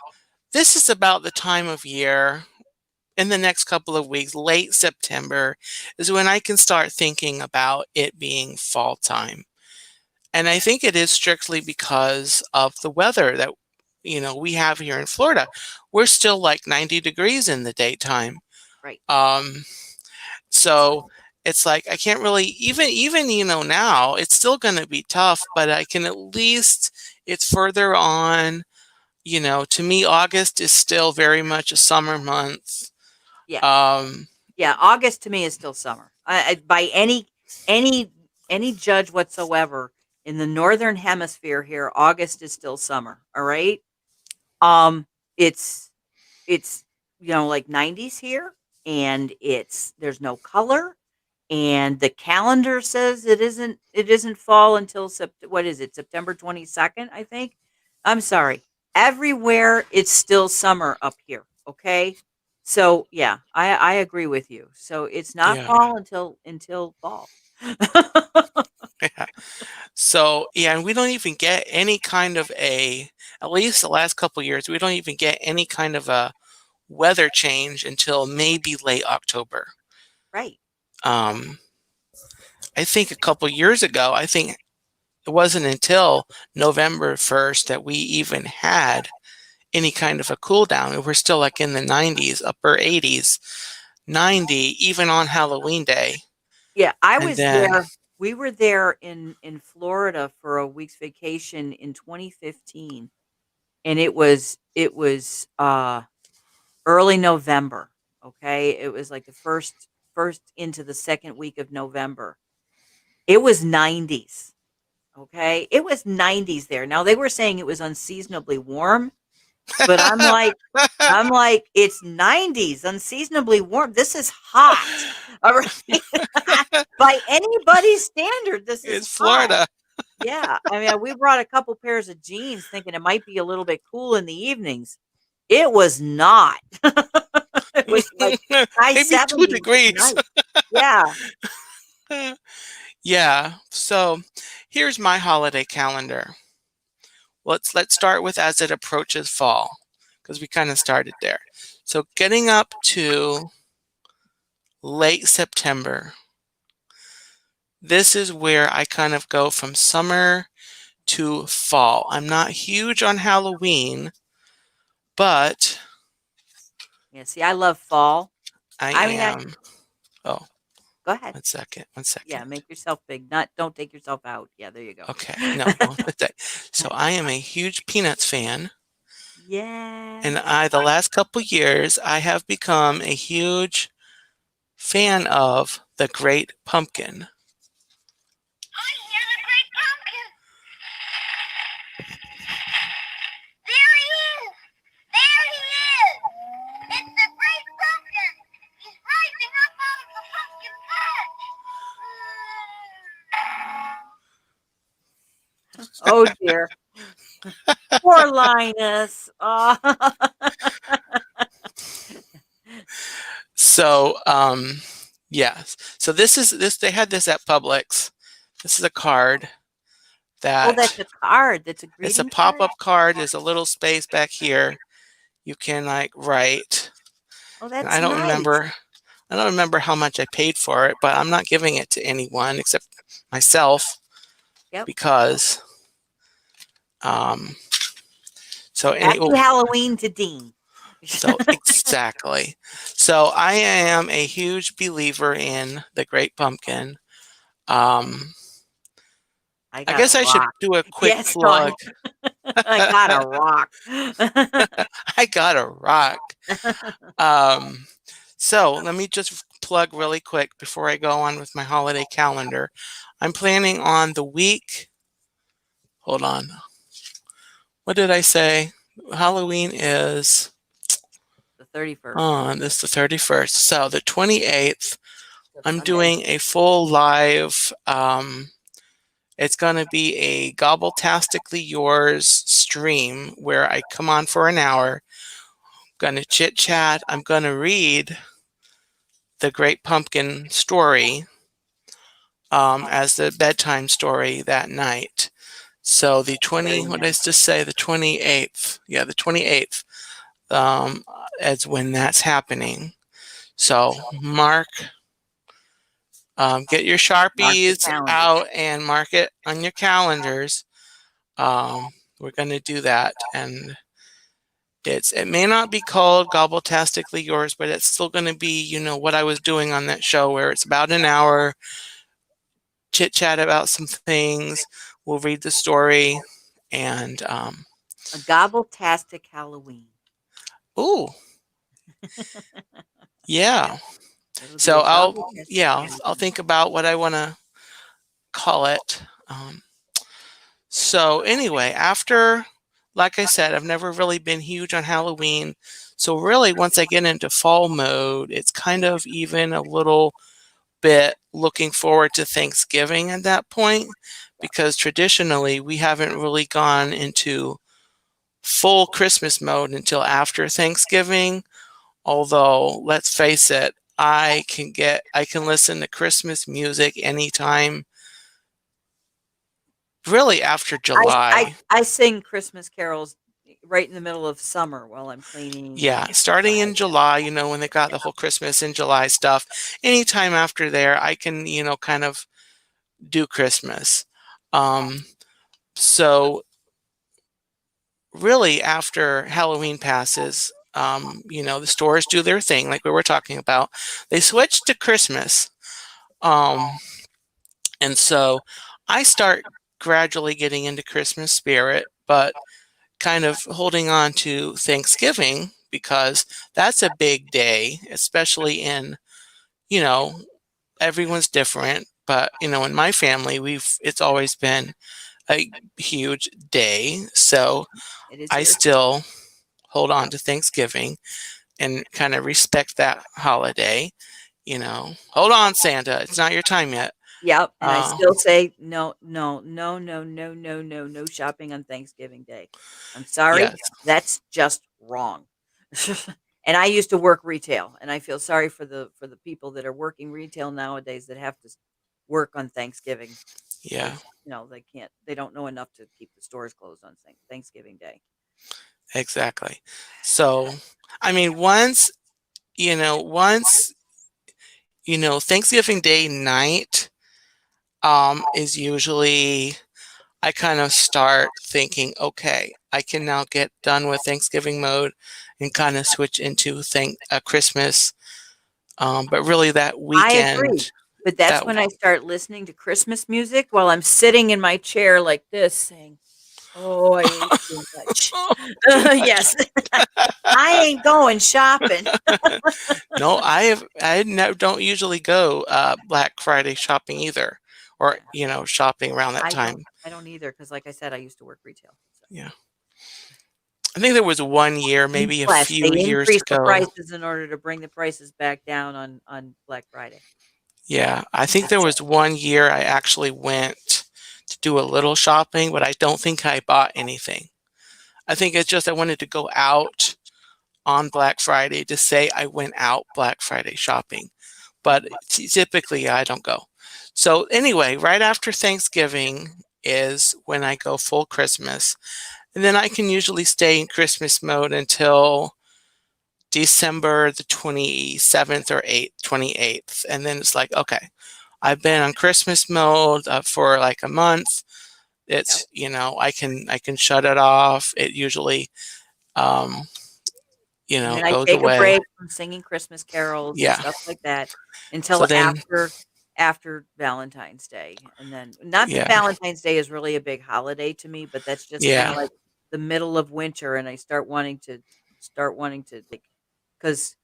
this is about the time of year in the next couple of weeks, late September, is when I can start thinking about it being fall time. And I think it is strictly because of the weather that we have here in Florida. We're still like 90 degrees in the daytime.
Right.
Um, so it's like I can't really even now it's still going to be tough, but I can at least it's further on. To me, August is still very much a summer month.
Yeah.
Um,
Yeah. August to me is still summer. By any any judge whatsoever in the northern hemisphere here, August is still summer. All right. Um, it's it's like 90s here, and there's no color, and the calendar says it isn't fall until what is it, September 22nd, I think. I'm sorry, everywhere it's still summer up here, okay? So yeah, I agree with you, so it's not
yeah,
fall until fall.
yeah. So yeah, and we don't even get any kind of at least the last couple years, we don't even get any kind of a weather change until maybe late October.
Right.
Um, I think a couple years ago, I think it wasn't until November 1st that we even had any kind of a cool down. We're still like in the 90s, upper 80s, 90, even on Halloween Day.
Yeah, I
And
was
then,
there. We were there in Florida for a week's vacation in 2015, and it was early November, okay? It was like the first into the second week of November. It was 90s, okay? It was 90s there. Now they were saying it was unseasonably warm, but I'm like, it's 90s, unseasonably warm. This is hot. All right. By anybody's standard, this is
it's
hot.
Florida.
Yeah. I mean, we brought a couple pairs of jeans thinking it might be a little bit cool in the evenings. It was not. It was like high
Maybe 2
70s at
degrees.
night. Yeah.
Yeah. So here's my holiday calendar. Let's start with as it approaches fall, because we kind of started there. So getting up to late September, this is where I kind of go from summer to fall. I'm not huge on Halloween, but
Yeah. See, I love fall.
I
I mean,
am. Oh,
go ahead.
one second. One
Yeah.
second.
Make yourself big. Not, don't take yourself out. Yeah. There you go.
Okay. No, don't put that. So I am a huge Peanuts fan. And
Yes.
the last couple years, I have become a huge fan of the Great Pumpkin.
I hear the great pumpkin. There he is. There he is. It's the great pumpkin. He's rising up out of the pumpkin patch.
Oh, dear. Poor Linus. Oh.
So, yes. So this they had this at Publix. This is a card
Oh, that's
that
a card. That's a
it's a
greeting card.
pop-up card. There's a little space back here. You can like write.
Oh,
And
that's nice.
I don't remember how much I paid for it, but I'm not giving it to anyone except myself
Yep.
because so
Happy Halloween to Dean.
So exactly. So I am a huge believer in the Great Pumpkin. Um,
I
I
got
guess
a
I should
rock.
do a quick
Yes, Dawn.
plug.
I got a rock.
I got a rock. Um, so let me just plug really quick before I go on with my holiday calendar. I'm planning on the week. Hold on. What did I say? Halloween is
The 31st.
on this the 31st. So the 28th,
That's
I'm
Sunday.
doing a full live. It's going to be a Gobbletastically Yours stream where I come on for an hour. Going to chit chat. I'm going to read the Great Pumpkin story as the bedtime story that night. So the 20, what did I just say? The 28th. Yeah, the 28th is when that's happening. So mark, get your Sharpies out and mark it on your calendars. We're going to do that. And it may not be called Gobbletastically Yours, but it's still going to be, you know, what I was doing on that show where it's about an hour, chit chat about some things. We'll read the story and,
A Gobbletastic Halloween.
ooh, yeah.
It'll be
So
a
I'll
Gobbletastic
think about what I want to call it. So anyway, after, like I said, I've never really been huge on Halloween. So really, once I get into fall mode, it's kind of even a little bit looking forward to Thanksgiving at that point, because traditionally we haven't really gone into full Christmas mode until after Thanksgiving. Although, let's face it, I can listen to Christmas music anytime, really after July.
I sing Christmas carols right in the middle of summer while I'm cleaning.
Yeah, starting in July, you know, when they got the whole Christmas in July stuff, anytime after there, I can, you know, kind of do Christmas. So really after Halloween passes, you know, the stores do their thing, like we were talking about. They switch to Christmas. And so I start gradually getting into Christmas spirit, but kind of holding on to Thanksgiving because that's a big day, especially in, you know, everyone's different. But, you know, in my family, it's always been a huge day. So
It is
I
here.
still hold on to Thanksgiving and kind of respect that holiday. You know, hold on, Santa, it's not your time yet.
Yep, and I still say no, no, no, no, no, no, no, no shopping on Thanksgiving Day. I'm sorry,
Yes,
that's just wrong. And I used to work retail, and I feel sorry for the people that are working retail nowadays that have to work on Thanksgiving
yeah,
because you know they don't know enough to keep the stores closed on Thanksgiving Day.
exactly. So, I mean, once Thanksgiving Day night is usually I kind of start thinking, okay, I can now get done with Thanksgiving mode and kind of switch into Christmas. But really that
I agree,
weekend,
but that's
that
when I start listening to Christmas music while I'm sitting in my chair like this, saying, "Oh, I ate too much." Yes, I ain't going shopping.
no, don't usually go Black Friday shopping either, or shopping around that time.
I don't either because, like I said, I used to work retail. So.
Yeah, I think there was one year, maybe a
Newsflash,
few
they
years
increased the
ago.
prices in order to bring the prices back down on Black Friday.
Yeah, I think there was one year I actually went to do a little shopping, but I don't think I bought anything. I think it's just I wanted to go out on Black Friday to say I went out Black Friday shopping, but typically I don't go. So anyway, right after Thanksgiving is when I go full Christmas, and then I can usually stay in Christmas mode until December the 27th or 28th. And then it's like, okay, I've been on Christmas mode for like a month. It's, I can shut it off. It usually,
And then I
goes
take a
away.
break from singing Christmas carols and
Yeah.
stuff like that until
So then,
after Valentine's Day. And then not that
yeah,
Valentine's Day is really a big holiday to me, but that's just kind of
yeah,
like the middle of winter and I start wanting to like cuz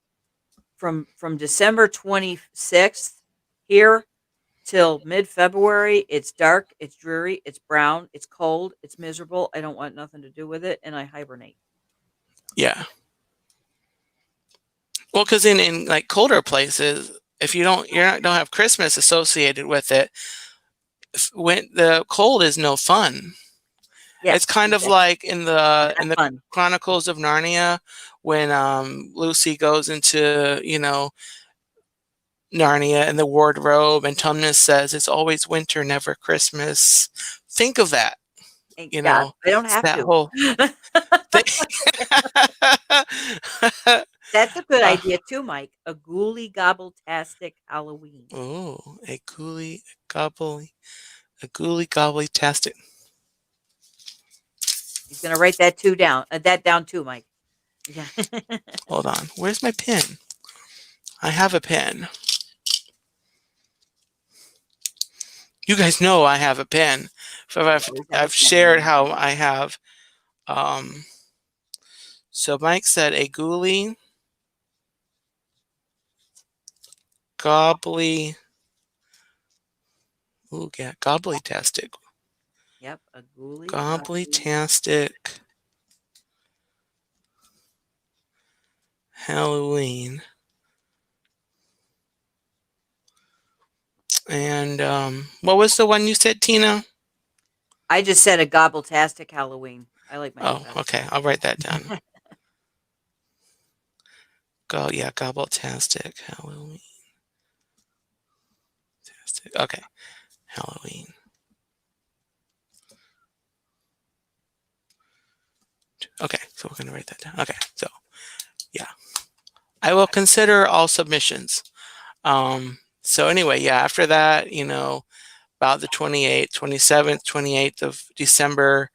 from December 26th here till mid-February, it's dark, it's dreary, it's brown, it's cold, it's miserable. I don't want nothing to do with it and I hibernate.
yeah. Well, because in like colder places, if don't have Christmas associated with it, when the cold is no fun. It's
Yes,
kind of
exactly.
like in
Not
the
fun.
Chronicles of Narnia when Lucy goes into Narnia and the wardrobe, and Tumnus says it's always winter, never Christmas. Think of that.
Thank God. I don't
It's
have
that
to.
whole thing.
That's a good
uh,
idea too, Mike. A ghoulie gobble-tastic Halloween.
oh, gobbly, a ghoulie gobbly tastic.
He's gonna write that down too, Mike. Yeah.
Hold on, where's my pen? I have a pen. You guys know I have a pen. So
Always have a
I've
pen
shared
handy.
how I have. Um, so Mike said a ghoulie gobbly. Ooh, yeah, gobbly-tastic.
Yep, a ghoulie gobbly.
Gobbly-tastic Halloween. And what was the one you said, Tina?
I just said a gobble-tastic Halloween. I like mine
Oh,
better.
okay. I'll write that down. Yeah, gobbletastic Halloween. Okay, Halloween. Okay, so we're gonna write that down. Okay, so yeah, I will consider all submissions. So anyway, yeah, after that, about the 28th, 27th, 28th of December,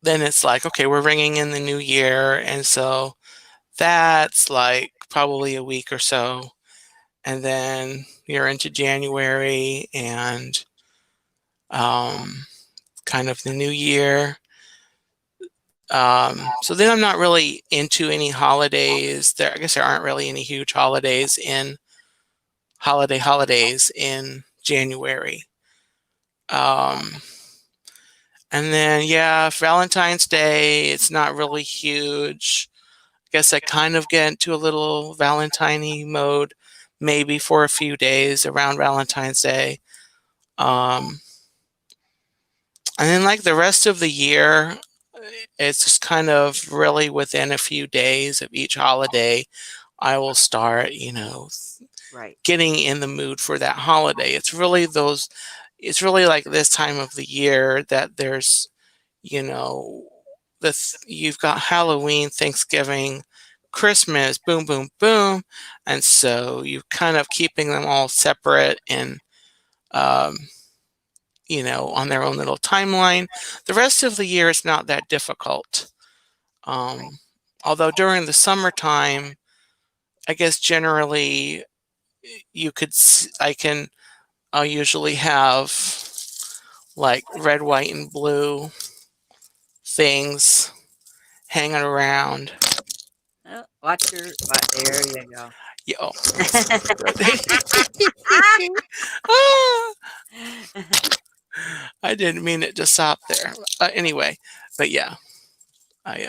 then it's like, okay, we're ringing in the new year. And so that's like probably a week or so. And then you're into January and kind of the new year. So then I'm not really into any holidays. I guess there aren't really any huge holidays in holidays in January. And then yeah, Valentine's Day, it's not really huge. I guess I kind of get into a little Valentine-y mode maybe for a few days around Valentine's Day. And then like the rest of the year, it's just kind of really within a few days of each holiday, I will start,
Right.
getting in the mood for that holiday. It's really like this time of the year that there's, you've got Halloween, Thanksgiving, Christmas, boom, boom, boom. And so you're kind of keeping them all separate and, on their own little timeline. The rest of the year is not that difficult. Although during the summertime, I guess generally I'll usually have like red, white, and blue things hanging around.
Oh, there you go.
Yeah, oh, that's so good. Ah, I didn't mean it to stop there. Anyway, but yeah, I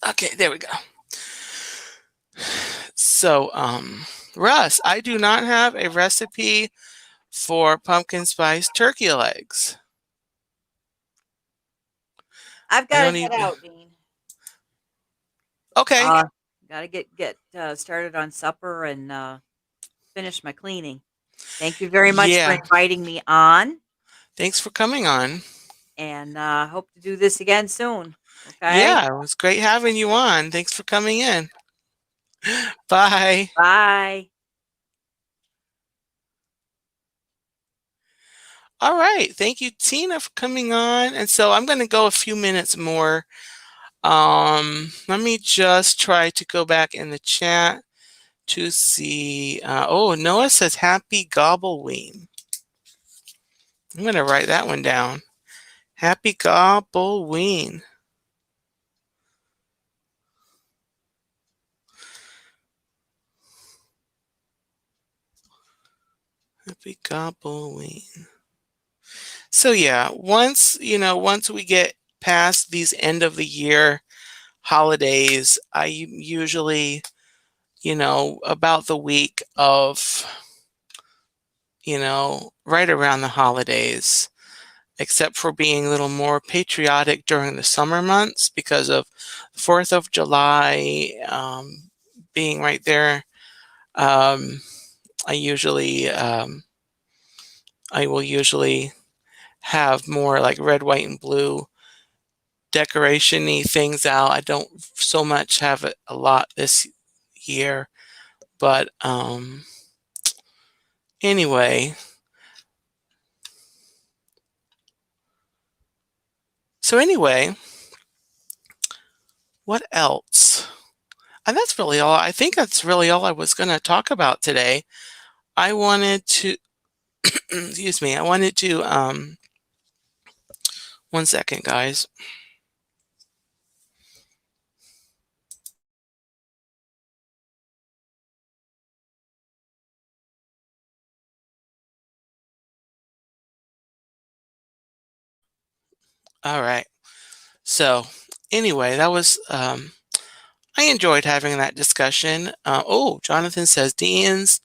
okay, there we go. So, Russ, I do not have a recipe for pumpkin spice turkey legs.
I've
I
got to
don't
head
even.
out, Dean.
Okay.
Got to get started on supper and finish my cleaning. Thank you very much for
Yeah.
inviting me on,
Thanks for coming on.
and hope to do this again soon. Okay.
Yeah, it was great having you on. Thanks for coming in. Bye.
Bye.
All right. Thank you, Tina, for coming on. And so I'm going to go a few minutes more. Let me just try to go back in the chat to see. Oh, Noah says happy Gobbleween. I'm going to write that one down. Happy Gobbleween. Happy Gobbleween. So yeah, once we get past these end of the year holidays, I usually, about the week of, right around the holidays, except for being a little more patriotic during the summer months because of 4th of July being right there. I usually, I will usually have more like red, white, and blue decoration-y things out. I don't so much have it a lot this year, but anyway. So anyway, what else? And that's really all. I think that's really all I was going to talk about today. I wanted to, excuse me, I wanted to, one second, guys. All right. So anyway, that was, I enjoyed having that discussion. Oh, Jonathan says, Dean's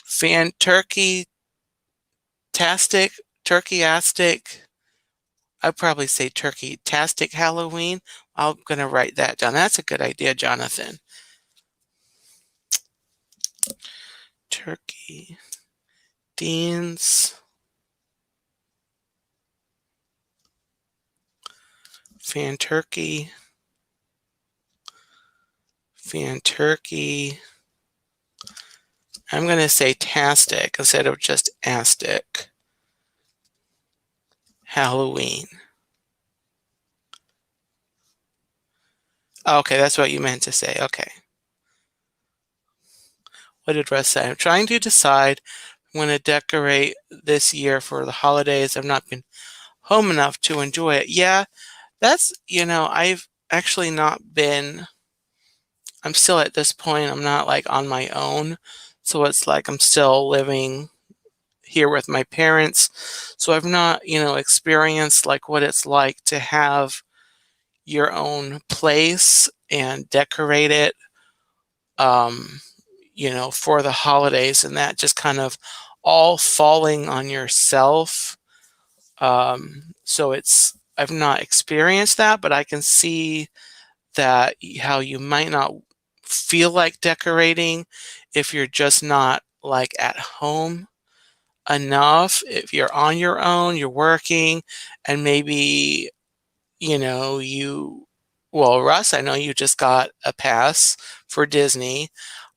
fan turkey-tastic. I'd probably say turkey-tastic Halloween. I'm going to write that down. That's a good idea, Jonathan. Turkey. Dean's. Fan turkey. I'm going to say tastic instead of just astic. Halloween. Okay, that's what you meant to say. Okay. What did Russ say? I'm trying to decide when to decorate this year for the holidays. I've not been home enough to enjoy it. Yeah, that's, I've actually not been, I'm still at this point, I'm not like on my own. So it's like I'm still living here with my parents. So I've not, experienced like what it's like to have your own place and decorate it, for the holidays, and that just kind of all falling on yourself. So I've not experienced that, but I can see that how you might not feel like decorating if you're just not like at home enough. If you're on your own, you're working, and maybe, well, Russ, I know you just got a pass for Disney.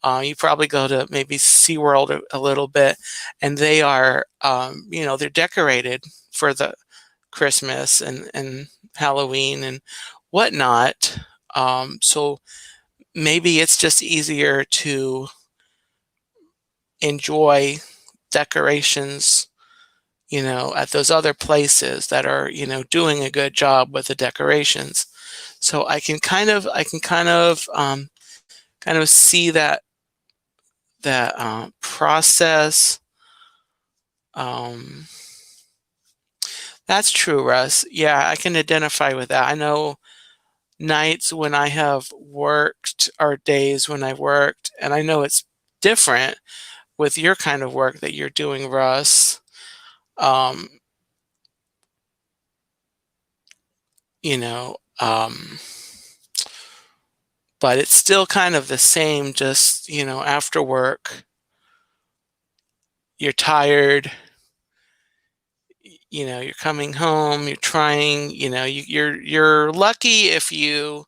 You probably go to maybe SeaWorld a little bit, and they are, they're decorated for the Christmas and Halloween and whatnot. So maybe it's just easier to enjoy decorations, at those other places that are, doing a good job with the decorations. So I can kind of see that process. That's true, Russ. Yeah, I can identify with that. I know nights when I have worked or days when I've worked, and I know it's different with your kind of work that you're doing, Russ. Um, you know, um, but it's still kind of the same, just, after work, you're tired, you're coming home, you're trying, you're lucky if you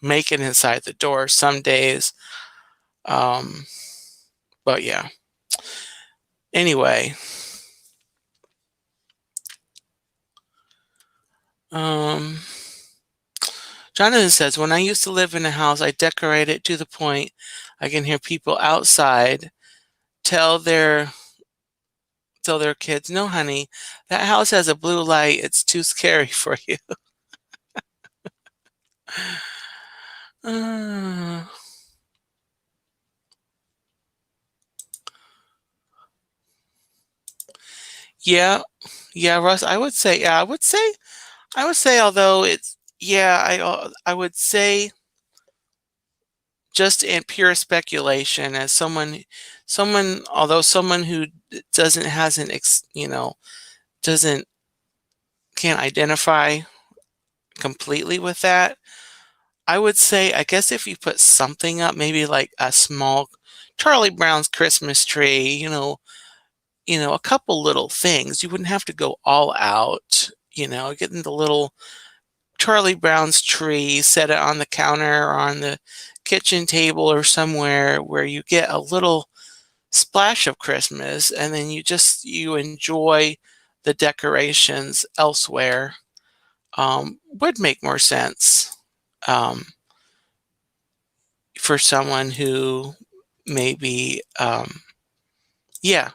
make it inside the door some days. But yeah, Anyway, Jonathan says, when I used to live in a house, I decorated to the point I can hear people outside tell their kids, no, honey, that house has a blue light. It's too scary for you. Yeah, yeah, Russ, I would say, although it's, I would say, just in pure speculation, as although someone who doesn't, hasn't, doesn't, can't identify completely with that, I would say, I guess if you put something up, maybe like a small Charlie Brown's Christmas tree, a couple little things, you wouldn't have to go all out, getting the little Charlie Brown's tree, set it on the counter or on the kitchen table or somewhere where you get a little splash of Christmas, and then you enjoy the decorations elsewhere, would make more sense for someone who maybe, yeah,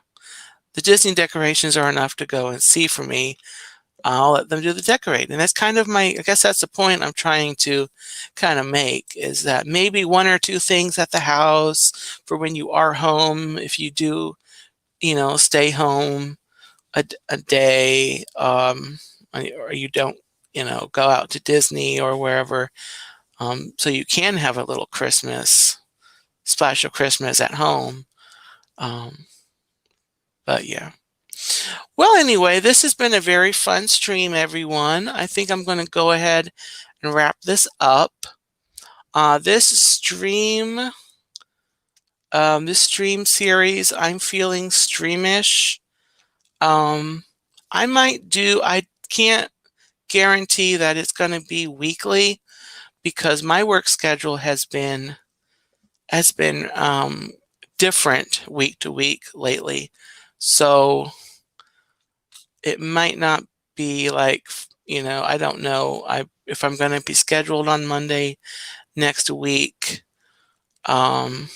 the Disney decorations are enough to go and see for me. I'll let them do the decorating. And that's kind of I guess that's the point I'm trying to kind of make, is that maybe one or two things at the house for when you are home, if you do, stay home a day, or you don't, go out to Disney or wherever, so you can have a little splash of Christmas at home. But yeah. Well, anyway, this has been a very fun stream, everyone. I think I'm going to go ahead and wrap this up. This stream series, I'm Feeling Streamish. I can't guarantee that it's going to be weekly, because my work schedule has been different week to week lately. So it might not be like, I don't know if I'm going to be scheduled on Monday next week. I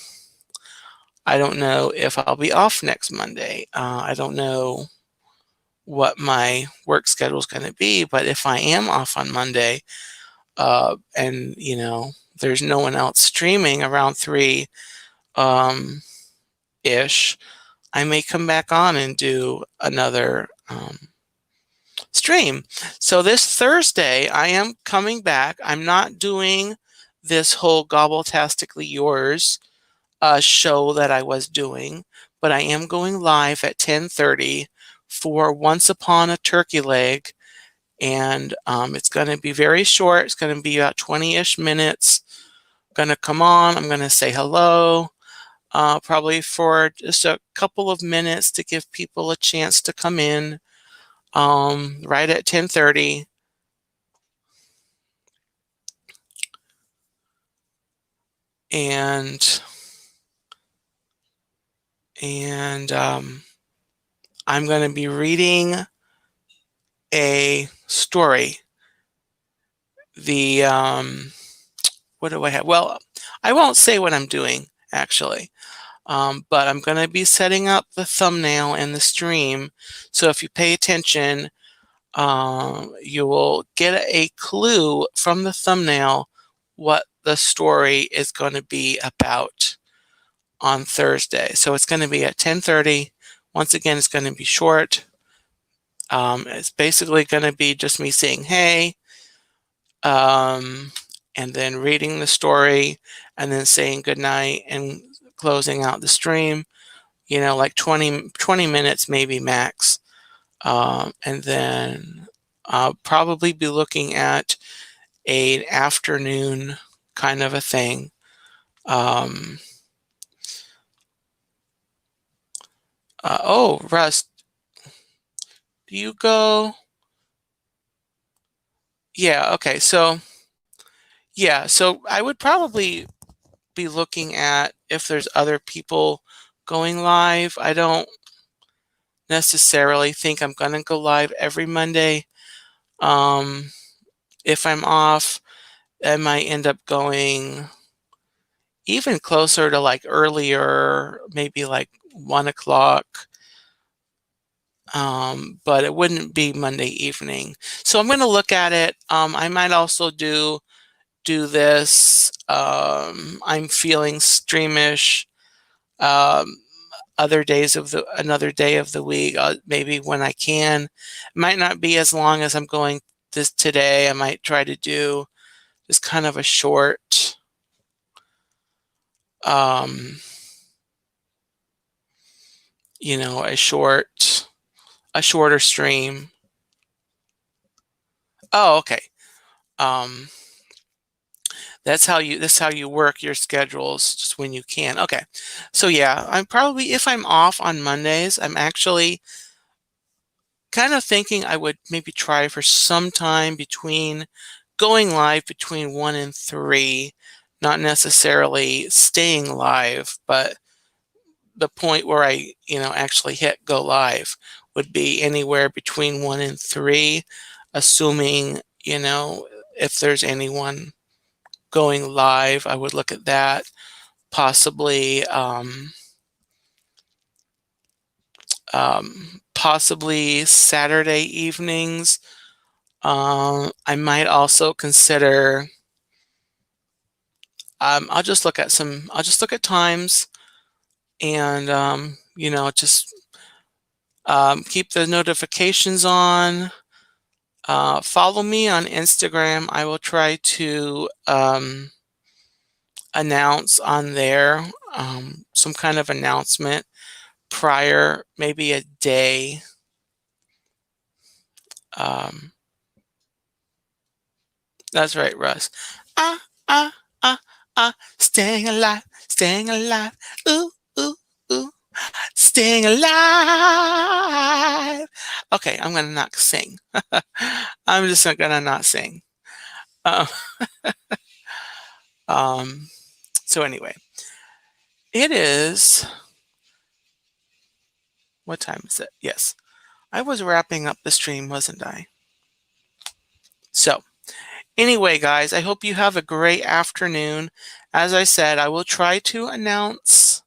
don't know if I'll be off next Monday. I don't know what my work schedule is going to be, but if I am off on Monday, and there's no one else streaming around 3 ish, I may come back on and do another stream. So this Thursday, I am coming back. I'm not doing this whole Gobbletastically Yours show that I was doing, but I am going live at 10:30 for Once Upon a Turkey Leg, and it's going to be very short. It's going to be about 20-ish minutes. I'm going to come on. I'm going to say hello, probably for just a couple of minutes to give people a chance to come in, right at 10:30. And I'm going to be reading a story. What do I have? Well, I won't say what I'm doing, actually, but I'm going to be setting up the thumbnail and the stream. So if you pay attention, you will get a clue from the thumbnail what the story is going to be about on Thursday. So it's going to be at 10:30. Once again, it's going to be short. It's basically going to be just me saying, hey, and then reading the story, and then saying goodnight and closing out the stream, like 20 minutes, maybe max. And then I'll probably be looking at an afternoon kind of a thing. Oh, Russ, do you go? Yeah, okay. So I would probably be looking at if there's other people going live. I don't necessarily think I'm going to go live every Monday. If I'm off, I might end up going even closer to like earlier, maybe like 1 o'clock. But it wouldn't be Monday evening. So I'm going to look at it. I might also do this. I'm feeling streamish. Other days of another day of the week, maybe when I can. It might not be as long as I'm going this today. I might try to do just kind of a short, you know, a shorter stream. Oh, okay. That's how you work your schedules, just when you can. Okay. So yeah, I'm probably, if I'm off on Mondays, I'm actually kind of thinking I would maybe try for some time between going live between 1 and 3, not necessarily staying live, but the point where I, actually hit go live would be anywhere between 1 and 3, assuming, if there's anyone going live, I would look at that. Possibly, possibly Saturday evenings. I might also consider. I'll just look at times, and just keep the notifications on. Follow me on Instagram. I will try to announce on there some kind of announcement prior, maybe a day. That's right, Russ. Ah, ah, staying alive, staying alive. Ooh, ooh, ooh, staying alive. Okay, I'm gonna not sing. I'm just gonna not sing. Uh, so anyway, it is, what time is it? Yes, I was wrapping up the stream, wasn't I? So anyway, guys, I hope you have a great afternoon. As I said, I will try to announce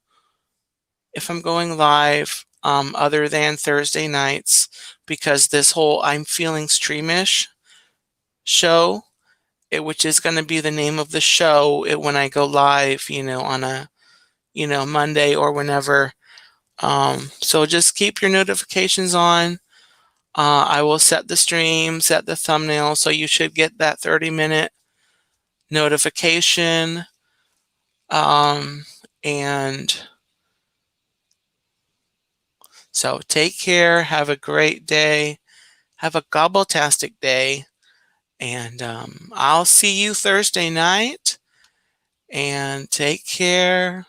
if I'm going live other than Thursday nights, because this whole I'm Feeling Streamish show, which is going to be the name of the show when I go live, on a, Monday or whenever. So just keep your notifications on. I will set the stream, set the thumbnail, so you should get that 30-minute notification. And so take care. Have a great day. Have a gobble-tastic day. And I'll see you Thursday night. And take care.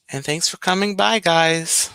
And thanks for coming by, guys.